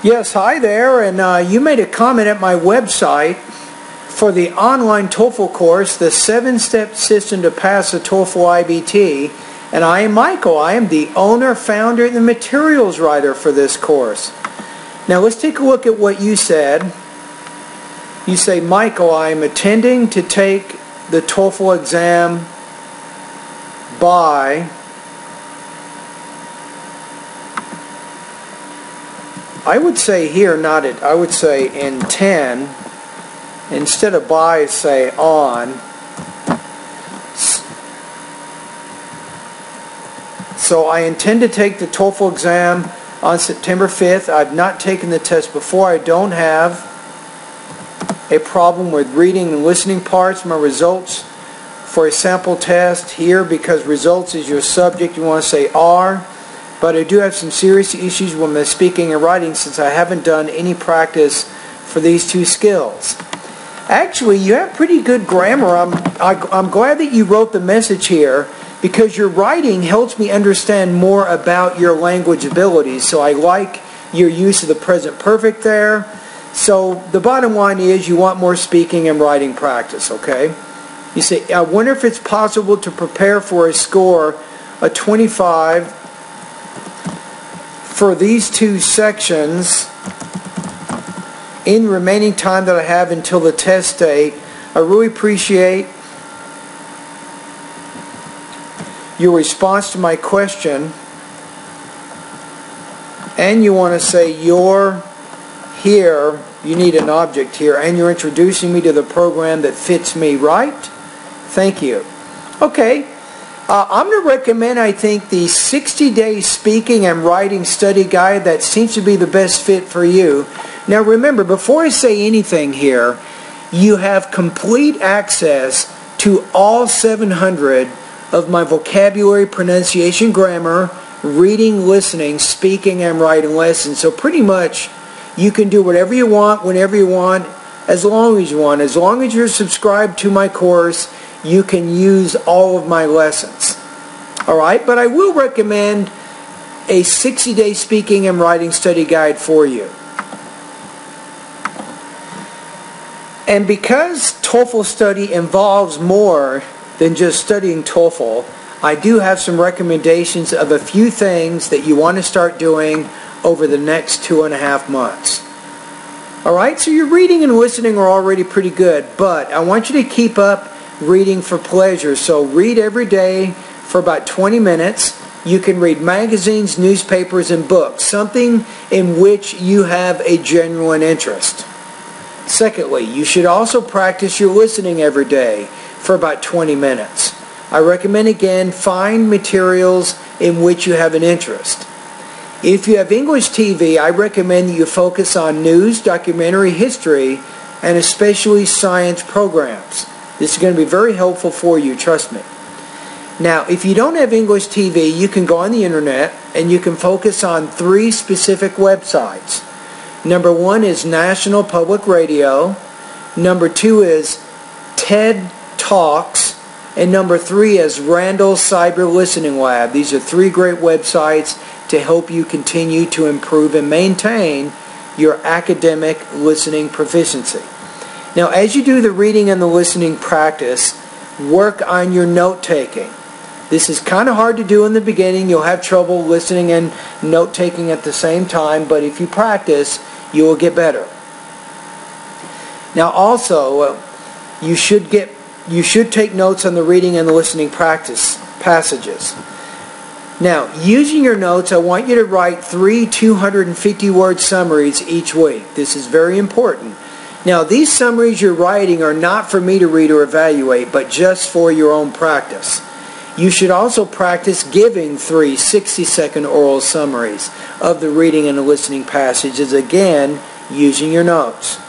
Yes, hi there, and you made a comment at my website for the online TOEFL course, the 7-step system to pass the TOEFL IBT, and I am Michael. I am the owner, founder, and the materials writer for this course. Now let's take a look at what you said. You say, Michael, I am intending to take the TOEFL exam by I would say here, not it. I would say in 10. Instead of by, say on. So I intend to take the TOEFL exam on September 5th. I've not taken the test before. I don't have a problem with reading and listening parts. My results for a sample test here, because results is your subject, you want to say are. But I do have some serious issues with my speaking and writing since I haven't done any practice for these two skills. Actually, you have pretty good grammar. I'm glad that you wrote the message here because your writing helps me understand more about your language abilities. So I like your use of the present perfect there. So the bottom line is you want more speaking and writing practice, okay? You say, I wonder if it's possible to prepare for a score of 25 for these two sections in remaining time that I have until the test date. I really appreciate your response to my question. And you want to say you're here, you need an object here, and you're introducing me to the program that fits me, right? Thank you. Okay. I'm going to recommend, I think, the 60-day speaking and writing study guide. That seems to be the best fit for you. Now remember, before I say anything here, you have complete access to all 700 of my vocabulary, pronunciation, grammar, reading, listening, speaking, and writing lessons. So pretty much you can do whatever you want, whenever you want, as long as you want. As long as you're subscribed to my course, you can use all of my lessons. Alright, but I will recommend a 60-day speaking and writing study guide for you. And because TOEFL study involves more than just studying TOEFL, I do have some recommendations of a few things that you want to start doing over the next 2.5 months. Alright, so your reading and listening are already pretty good, but I want you to keep up reading for pleasure. So read every day for about 20 minutes. You can read magazines, newspapers, and books, something in which you have a genuine interest. Secondly, you should also practice your listening every day for about 20 minutes. I recommend again, find materials in which you have an interest. If you have English TV, I recommend that you focus on news, documentary, history, and especially science programs. This is going to be very helpful for you, trust me. Now, if you don't have English TV, you can go on the internet and you can focus on 3 specific websites. Number 1 is National Public Radio. Number 2 is TED Talks. And number 3 is Randall Cyber Listening Lab. These are 3 great websites to help you continue to improve and maintain your academic listening proficiency. Now, as you do the reading and the listening practice, work on your note-taking. This is kind of hard to do in the beginning. You'll have trouble listening and note-taking at the same time, but if you practice, you will get better. Now, also, you should take notes on the reading and the listening practice passages. Now, using your notes, I want you to write 3 250-word summaries each week. This is very important. Now, these summaries you're writing are not for me to read or evaluate, but just for your own practice. You should also practice giving 3 60-second oral summaries of the reading and the listening passages, again, using your notes.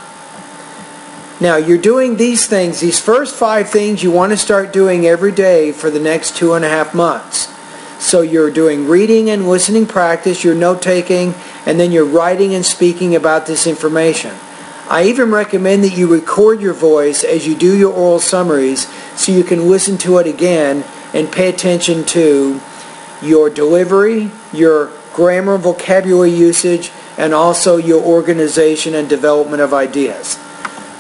Now, you're doing these things, these first 5 things you want to start doing every day for the next 2.5 months. So you're doing reading and listening practice, you're note-taking, and then you're writing and speaking about this information. I even recommend that you record your voice as you do your oral summaries so you can listen to it again and pay attention to your delivery, your grammar and vocabulary usage, and also your organization and development of ideas.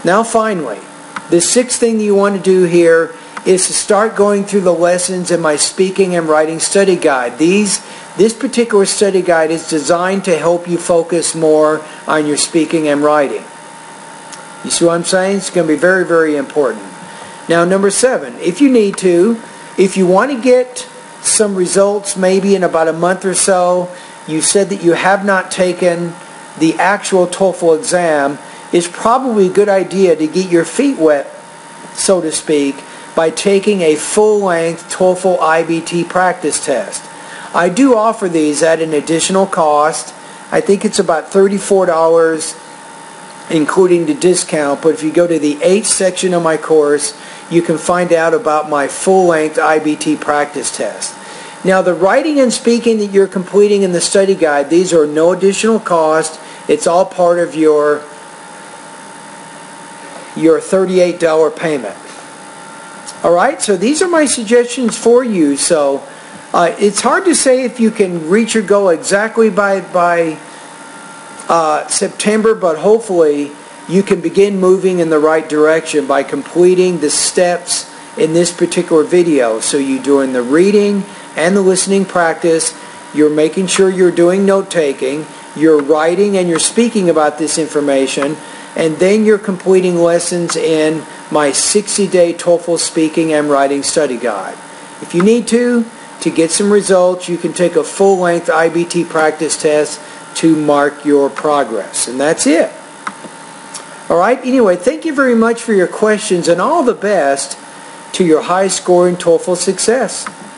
Now finally, the sixth thing that you want to do here is to start going through the lessons in my speaking and writing study guide. This particular study guide is designed to help you focus more on your speaking and writing. You see what I'm saying? It's going to be very, very important. Now, number 7, if you need to, if you want to get some results maybe in about a month or so, you said that you have not taken the actual TOEFL exam, it's probably a good idea to get your feet wet, so to speak, by taking a full-length TOEFL IBT practice test. I do offer these at an additional cost. I think it's about $34 including the discount, but if you go to the 8th section of my course, you can find out about my full-length IBT practice test. Now, the writing and speaking that you're completing in the study guide, these are no additional cost. It's all part of your $38 payment. Alright, so these are my suggestions for you. So it's hard to say if you can reach your goal exactly by September, but hopefully you can begin moving in the right direction by completing the steps in this particular video. So you're doing the reading and the listening practice, you're making sure you're doing note-taking, you're writing and you're speaking about this information, and then you're completing lessons in my 60-day TOEFL speaking and writing study guide. If you need to get some results, you can take a full-length IBT practice test to mark your progress. And that's it. Alright, anyway, thank you very much for your questions, and all the best to your high-scoring TOEFL success.